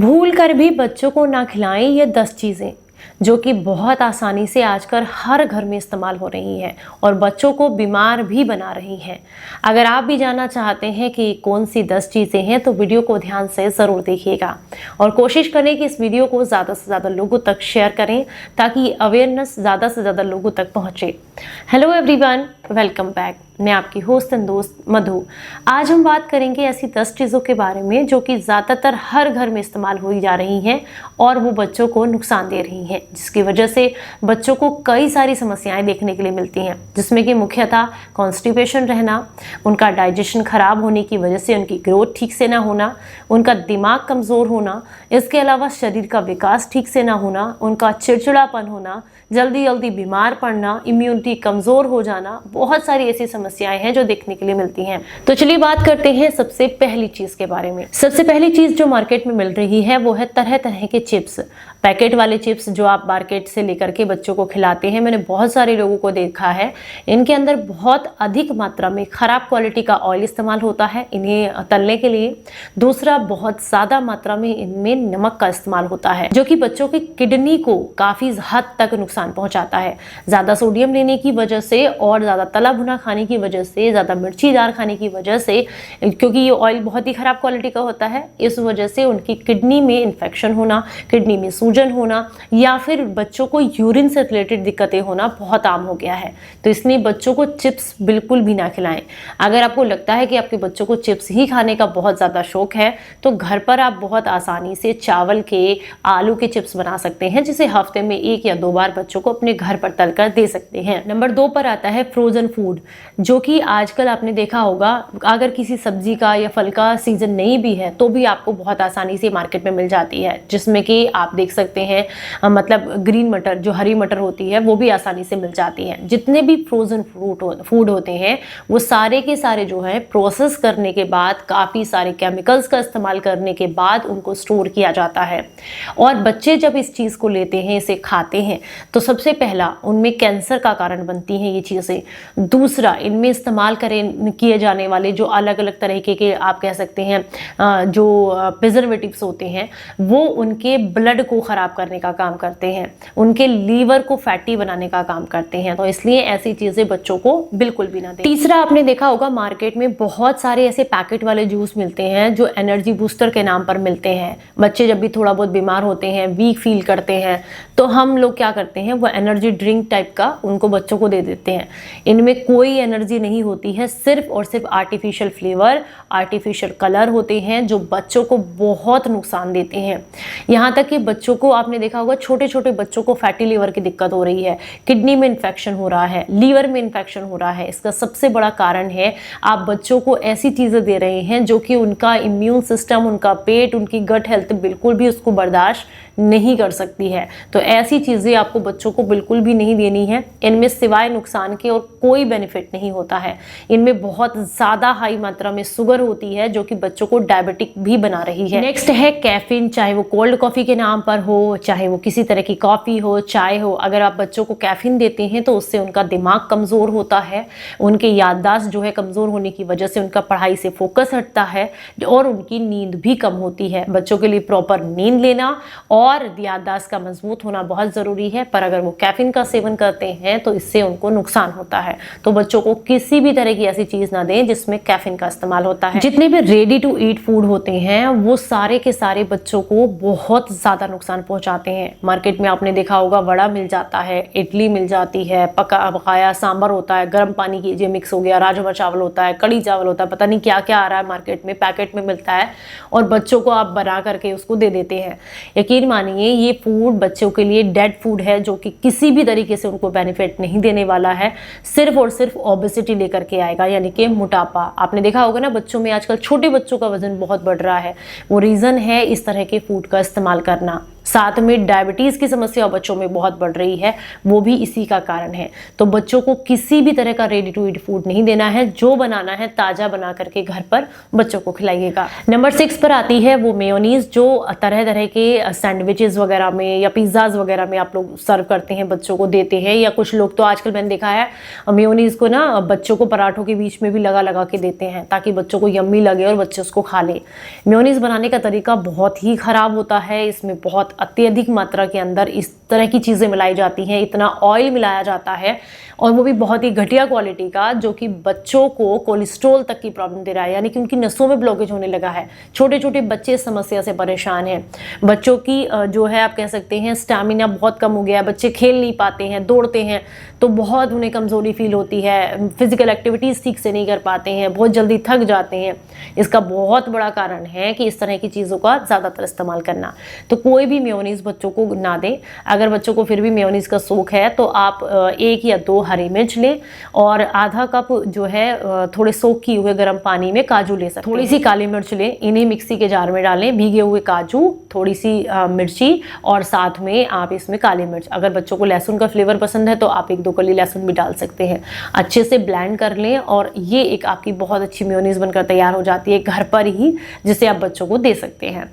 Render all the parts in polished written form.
भूल कर भी बच्चों को ना खिलाएं ये 10 चीज़ें जो कि बहुत आसानी से आजकल हर घर में इस्तेमाल हो रही हैं और बच्चों को बीमार भी बना रही हैं। अगर आप भी जानना चाहते हैं कि कौन सी 10 चीज़ें हैं तो वीडियो को ध्यान से ज़रूर देखिएगा और कोशिश करें कि इस वीडियो को ज़्यादा से ज़्यादा लोगों तक शेयर करें ताकि अवेयरनेस ज़्यादा से ज़्यादा लोगों तक पहुँचे। Hello everyone, welcome back. मैं आपकी होस्ट एंड दोस्त मधु। आज हम बात करेंगे ऐसी 10 चीज़ों के बारे में जो कि ज़्यादातर हर घर में इस्तेमाल हुई जा रही हैं और वो बच्चों को नुकसान दे रही हैं, जिसकी वजह से बच्चों को कई सारी समस्याएं देखने के लिए मिलती हैं, जिसमें कि मुख्यतः कॉन्स्टिपेशन रहना, उनका डाइजेशन खराब होने की वजह से उनकी ग्रोथ ठीक से ना होना, उनका दिमाग कमज़ोर होना, इसके अलावा शरीर का विकास ठीक से ना होना, उनका चिड़चिड़ापन होना, जल्दी जल्दी बीमार पड़ना, इम्यूनिटी कमज़ोर हो जाना, बहुत सारी ऐसी समस्याएं हैं जो देखने के लिए मिलती हैं। तो चलिए बात करते हैं सबसे पहली चीज़ के बारे में। सबसे पहली चीज़ जो मार्केट में मिल रही है वो है तरह तरह के चिप्स, पैकेट वाले चिप्स जो आप मार्केट से लेकर के बच्चों को खिलाते हैं। मैंने बहुत सारे लोगों को देखा है, इनके अंदर बहुत अधिक मात्रा में ख़राब क्वालिटी का ऑयल इस्तेमाल होता है इन्हें तलने के लिए। दूसरा, बहुत ज़्यादा मात्रा में इनमें नमक का इस्तेमाल होता है जो कि बच्चों की किडनी को काफ़ी हद तक नुकसान पहुंचाता है। ज़्यादा सोडियम लेने की वजह से और ज़्यादा तला भुना खाने की वजह से, ज़्यादा मिर्चीदार खाने की वजह से, क्योंकि ये ऑयल बहुत ही ख़राब क्वालिटी का होता है, इस वजह से उनकी किडनी में इन्फेक्शन होना, किडनी में सूजन होना या फिर बच्चों को यूरिन से रिलेटेड दिक्कतें होना बहुत आम हो गया है। तो इसलिए बच्चों को चिप्स बिल्कुल भी ना खिलाएं। अगर आपको लगता है कि आपके बच्चों को चिप्स ही खाने का बहुत ज़्यादा शौक है तो घर पर आप बहुत आसानी से चावल के, आलू के चिप्स बना सकते हैं, जिसे हफ्ते में 1 या 2 बार बच्चों को अपने घर पर तलकर दे सकते हैं। नंबर 2 पर आता है फ्रोजन फूड, जो कि आजकल आपने देखा होगा अगर किसी सब्जी का या फल का सीजन नहीं भी है तो भी आपको बहुत आसानी से मार्केट में मिल जाती है, जिसमें कि आप देख सकते हैं मतलब ग्रीन मटर, जो हरी मटर होती है वो भी आसानी से मिल जाती है। जितने भी फ्रोजन फूड होते हैं वो सारे के सारे जो है प्रोसेस करने के बाद, काफ़ी सारे केमिकल्स का इस्तेमाल करने के बाद उनको स्टोर किया जाता है और बच्चे जब इस चीज़ को लेते हैं, इसे खाते हैं तो सबसे पहला उनमें कैंसर का कारण बनती हैं ये चीज़ें। दूसरा, इनमें इस्तेमाल किए जाने वाले जो अलग अलग तरीके के आप कह सकते हैं जो प्रिजर्वेटिव्स होते हैं वो उनके ब्लड को ख़राब करने का काम करते हैं, उनके लीवर को फैटी बनाने का काम करते हैं। तो इसलिए ऐसी चीज़ें बच्चों को बिल्कुल भी ना दें। तीसरा, आपने देखा होगा मार्केट में बहुत सारे ऐसे पैकेट वाले जूस मिलते हैं जो एनर्जी बूस्टर के नाम पर मिलते हैं। बच्चे जब भी थोड़ा बहुत बीमार होते हैं, वीक फील करते हैं, तो हम लोग क्या करते हैं वो एनर्जी ड्रिंक टाइप का उनको बच्चों को दे देते हैं। इनमें कोई एनर्जी नहीं होती है, सिर्फ और सिर्फ आर्टिफिशियल फ्लेवर, आर्टिफिशियल कलर होते हैं जो बच्चों को बहुत नुकसान देते हैं। यहाँ तक कि बच्चों को, आपने देखा होगा छोटे छोटे बच्चों को फैटी लीवर की दिक्कत हो रही है, किडनी में इन्फेक्शन हो रहा है, लीवर में इन्फेक्शन हो रहा है। इसका सबसे बड़ा कारण है आप बच्चों को ऐसी चीज़ें दे रहे हैं जो कि उनका इम्यून सिस्टम, उनका पेट, उनकी गट हेल्थ बिल्कुल भी उसको बर्दाश्त नहीं कर सकती है। तो ऐसी चीज़ें आपको बच्चों को बिल्कुल भी नहीं देनी है। इनमें सिवाय नुकसान के और कोई बेनिफिट नहीं होता है। इनमें बहुत ज़्यादा हाई मात्रा में शुगर होती है जो कि बच्चों को डायबिटिक भी बना रही है। नेक्स्ट है कैफीन, चाहे वो कोल्ड कॉफ़ी के नाम पर हो, चाहे वो किसी तरह की कॉफ़ी हो, चाय हो। अगर आप बच्चों को कैफीन देते हैं तो उससे उनका दिमाग कमज़ोर होता है, उनके याददाश्त जो है कमज़ोर होने की वजह से उनका पढ़ाई से फोकस हटता है और उनकी नींद भी कम होती है। बच्चों के लिए प्रॉपर नींद लेना और याददाश्त का मजबूत होना बहुत ज़रूरी है, पर अगर वो कैफीन का सेवन करते हैं तो इससे उनको नुकसान होता है। तो बच्चों को किसी भी तरह की ऐसी चीज़ ना दें जिसमें कैफीन का इस्तेमाल होता है। जितने भी रेडी टू ईट फूड होते हैं वो सारे के सारे बच्चों को बहुत ज़्यादा नुकसान पहुंचाते हैं। मार्केट में आपने देखा होगा वड़ा मिल जाता है, इडली मिल जाती है, पकाया सांभर होता है, गर्म पानी कीजिए मिक्स हो गया, राजमा चावल होता है, कड़ी चावल होता है, पता नहीं क्या क्या आ रहा है मार्केट में, पैकेट में मिलता है और बच्चों को आप बना करके उसको दे देते हैं। यकीन मानिए ये फूड बच्चों के लिए डेड फूड है जो कि किसी भी तरीके से उनको बेनिफिट नहीं देने वाला है, सिर्फ और सिर्फ ओबेसिटी लेकर के आएगा, यानी कि मोटापा। आपने देखा होगा ना बच्चों में आजकल छोटे बच्चों का वजन बहुत बढ़ रहा है, वो रीज़न है इस तरह के फूड का इस्तेमाल करना। साथ में डायबिटीज़ की समस्या बच्चों में बहुत बढ़ रही है, वो भी इसी का कारण है। तो बच्चों को किसी भी तरह का रेडी टू ईट फूड नहीं देना है, जो बनाना है ताज़ा बना करके घर पर बच्चों को खिलाइएगा। नंबर 6 पर आती है वो मेयोनीज, जो तरह तरह के सैंडविचेस वगैरह में या पिज्ज़ाज वगैरह में आप लोग सर्व करते हैं, बच्चों को देते हैं। या कुछ लोग तो आजकल मैंने देखा है मेयोनीज को ना बच्चों को पराठों के बीच में भी लगा लगा के देते हैं, ताकि बच्चों को यम्मी लगे और बच्चे उसको खा ले। मेयोनीज बनाने का तरीका बहुत ही खराब होता है। इसमें बहुत अत्यधिक मात्रा के अंदर इस तरह की चीज़ें मिलाई जाती हैं, इतना ऑयल मिलाया जाता है, और वो भी बहुत ही घटिया क्वालिटी का, जो कि बच्चों को कोलेस्ट्रॉल तक की प्रॉब्लम दे रहा है, यानी कि उनकी नसों में ब्लॉकेज होने लगा है। छोटे छोटे बच्चे इस समस्या से परेशान हैं। बच्चों की जो है आप कह सकते हैं स्टैमिना बहुत कम हो गया है, बच्चे खेल नहीं पाते हैं, दौड़ते हैं तो बहुत उन्हें कमज़ोरी फील होती है, फिजिकल एक्टिविटीज़ ठीक से नहीं कर पाते हैं, बहुत जल्दी थक जाते हैं। इसका बहुत बड़ा कारण है कि इस तरह की चीज़ों का ज़्यादातर इस्तेमाल करना। तो कोई भी मेयोनीज़ बच्चों को ना दें। अगर बच्चों को फिर भी मेयोनीज़ का शौक है तो आप 1 या 2 हरी मिर्च लें और आधा कप जो है थोड़े सोक किए हुए गर्म पानी में काजू ले सकते हैं। थोड़ी सी काली मिर्च लें, इन्हें मिक्सी के जार में डालें, भीगे हुए काजू, थोड़ी सी मिर्ची और साथ में आप इसमें काली मिर्च। अगर बच्चों को लहसुन का फ्लेवर पसंद है तो आप 1-2 कली लहसुन भी डाल सकते हैं। अच्छे से ब्लेंड कर लें और ये एक आपकी बहुत अच्छी मेयोनीज बनकर तैयार हो जाती है घर पर ही, जिसे आप बच्चों को दे सकते हैं।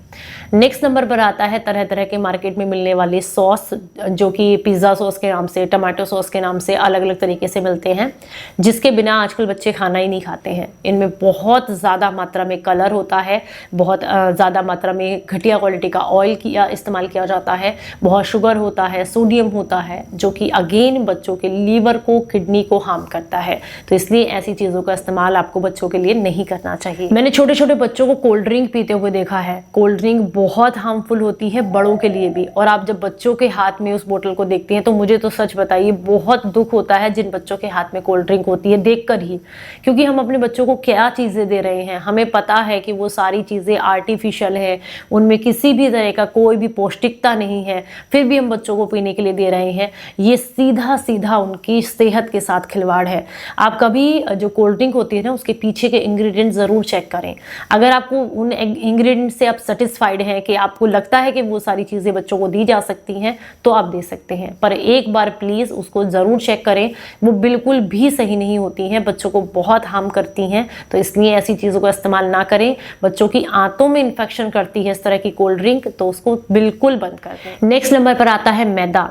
नेक्स्ट नंबर पर आता है तरह तरह के मार्केट में मिलने वाले सॉस, जो कि पिज़्ज़ा सॉस के नाम से, टमाटो सॉस के नाम से अलग अलग तरीके से मिलते हैं, जिसके बिना आजकल बच्चे खाना ही नहीं खाते हैं। इनमें बहुत ज़्यादा मात्रा में कलर होता है, बहुत ज़्यादा मात्रा में घटिया क्वालिटी का ऑयल इस्तेमाल किया जाता है, बहुत शुगर होता है, सोडियम होता है, जो कि अगेन बच्चों के लीवर को, किडनी को हार्म करता है। तो इसलिए ऐसी चीज़ों का इस्तेमाल आपको बच्चों के लिए नहीं करना चाहिए। मैंने छोटे छोटे बच्चों को कोल्ड ड्रिंक पीते हुए देखा है। कोल्ड ड्रिंक बहुत हार्मफुल होती है बड़ों के लिए भी, और आप जब बच्चों के हाथ में उस बोतल को देखते हैं तो मुझे तो सच बताइए बहुत दुख होता है जिन बच्चों के हाथ में कोल्ड ड्रिंक होती है देखकर ही, क्योंकि हम अपने बच्चों को क्या चीज़ें दे रहे हैं। हमें पता है कि वो सारी चीज़ें आर्टिफिशियल है, उनमें किसी भी तरह का कोई भी पौष्टिकता नहीं है, फिर भी हम बच्चों को पीने के लिए दे रहे हैं। ये सीधा सीधा उनकी सेहत के साथ खिलवाड़ है। आप कभी जो कोल्ड ड्रिंक होती है ना, उसके पीछे के इंग्रेडिएंट ज़रूर चेक करें। अगर आपको उन इंग्रेडिएंट से आप सेटिस्फाइड हैं कि आपको लगता है कि वो सारी चीज़ें बच्चों को दी जा सकती हैं, तो आप दे सकते हैं, पर एक बार प्लीज़ उसको ज़रूर चेक करें। वो बिल्कुल भी सही नहीं होती हैं, बच्चों को बहुत हार्म करती हैं। तो इसलिए ऐसी चीज़ों का इस्तेमाल ना करें। बच्चों की आंतों में इन्फेक्शन करती है इस तरह की कोल्ड ड्रिंक, तो उसको बिल्कुल बंद कर दें। नेक्स्ट नंबर पर आता है मैदा।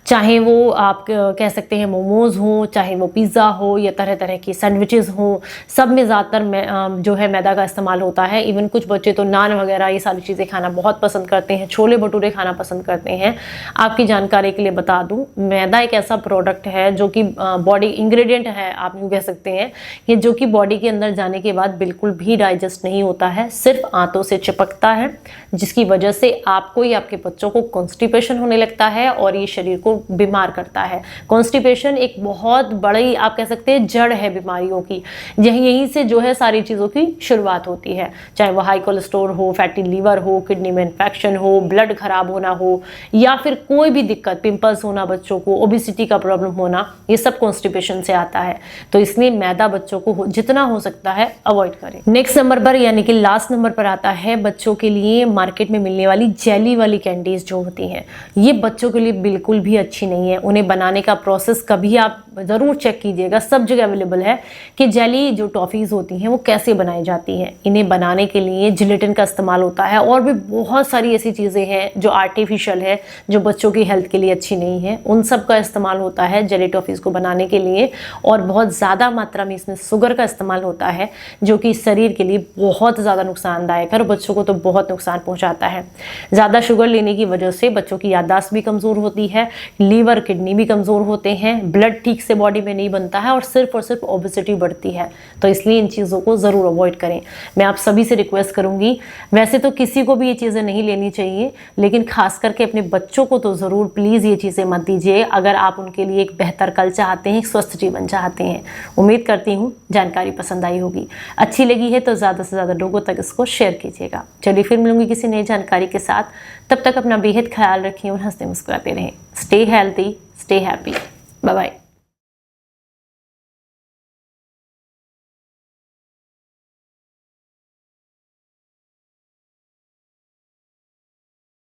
चाहे वो आप कह सकते हैं मोमोज़ हो, चाहे वो पिज़्ज़ा हो या तरह तरह की सैंडविचेस हो, सब में ज़्यादातर जो है मैदा का इस्तेमाल होता है। इवन कुछ बच्चे तो नान वगैरह ये सारी चीज़ें खाना बहुत पसंद करते हैं, छोले भटूरे खाना पसंद करते हैं। आपकी जानकारी के लिए बता दूं, मैदा एक ऐसा प्रोडक्ट है जो कि बॉडी इंग्रेडिएंट है, आप यूँ कह सकते हैं, कि जो कि बॉडी के अंदर जाने के बाद बिल्कुल भी डाइजेस्ट नहीं होता है, सिर्फ आंतों से चिपकता है, जिसकी वजह से आपको या आपके बच्चों को कॉन्स्टिपेशन होने लगता है और ये शरीर को बीमार करता है। कॉन्स्टिपेशन एक बहुत बड़ी आप कह सकते हैं जड़ है बीमारियों की। यहीं से जो है सारी चीज़ों की शुरुआत होती है, चाहे वो हाई कोलेस्ट्रॉल हो, फैटी लीवर हो, किडनी में इन्फेक्शन हो, ब्लड खराब होना हो, या फिर कोई भी दिक्कत, पिंपल्स होना बच्चों को, ओबेसिटी का प्रॉब्लम होना, ये सब कॉन्स्टिपेशन से आता है। तो इसलिए मैदा बच्चों को जितना हो सकता है अवॉइड करें। नेक्स्ट नंबर पर यानी कि लास्ट नंबर पर आता है बच्चों के लिए मार्केट में मिलने वाली जेली वाली कैंडीज जो होती हैं। ये बच्चों के लिए बिल्कुल भी अच्छी नहीं है। उन्हें बनाने का प्रोसेस कभी आप ज़रूर चेक कीजिएगा, सब जगह अवेलेबल है कि जेली जो टॉफ़ीज़ होती हैं वो कैसे बनाई जाती हैं। इन्हें बनाने के लिए जिलेटिन का इस्तेमाल होता है और भी बहुत सारी ऐसी चीज़ें हैं जो आर्टिफिशियल है, जो बच्चों की हेल्थ के लिए अच्छी नहीं है। उन सब का इस्तेमाल होता है जेली टॉफ़ीज़ को बनाने के लिए, और बहुत ज़्यादा मात्रा में इसमें शुगर का इस्तेमाल होता है, जो कि शरीर के लिए बहुत ज़्यादा नुकसानदायक है और बच्चों को तो बहुत नुकसान पहुँचाता है। ज़्यादा शुगर लेने की वजह से बच्चों की याददाश्त भी कमज़ोर होती है, लीवर किडनी भी कमज़ोर होते हैं, ब्लड ठीक से बॉडी में नहीं बनता है और सिर्फ ओबेसिटी बढ़ती है। तो इसलिए इन चीज़ों को ज़रूर अवॉइड करें। मैं आप सभी से रिक्वेस्ट करूंगी, वैसे तो किसी को भी ये चीज़ें नहीं लेनी चाहिए, लेकिन खास करके अपने बच्चों को तो ज़रूर प्लीज़ ये चीज़ें मत दीजिए, अगर आप उनके लिए एक बेहतर कल चाहते हैं, एक स्वस्थ जीवन चाहते हैं। उम्मीद करती हूँ जानकारी पसंद आई होगी। अच्छी लगी है तो ज़्यादा से ज़्यादा लोगों तक इसको शेयर कीजिएगा। चलिए फिर मिलूंगी किसी नई जानकारी के साथ। तब तक अपना बेहद ख्याल रखें और हंसते मुस्कुराते रहें। Stay healthy, stay happy. Bye bye.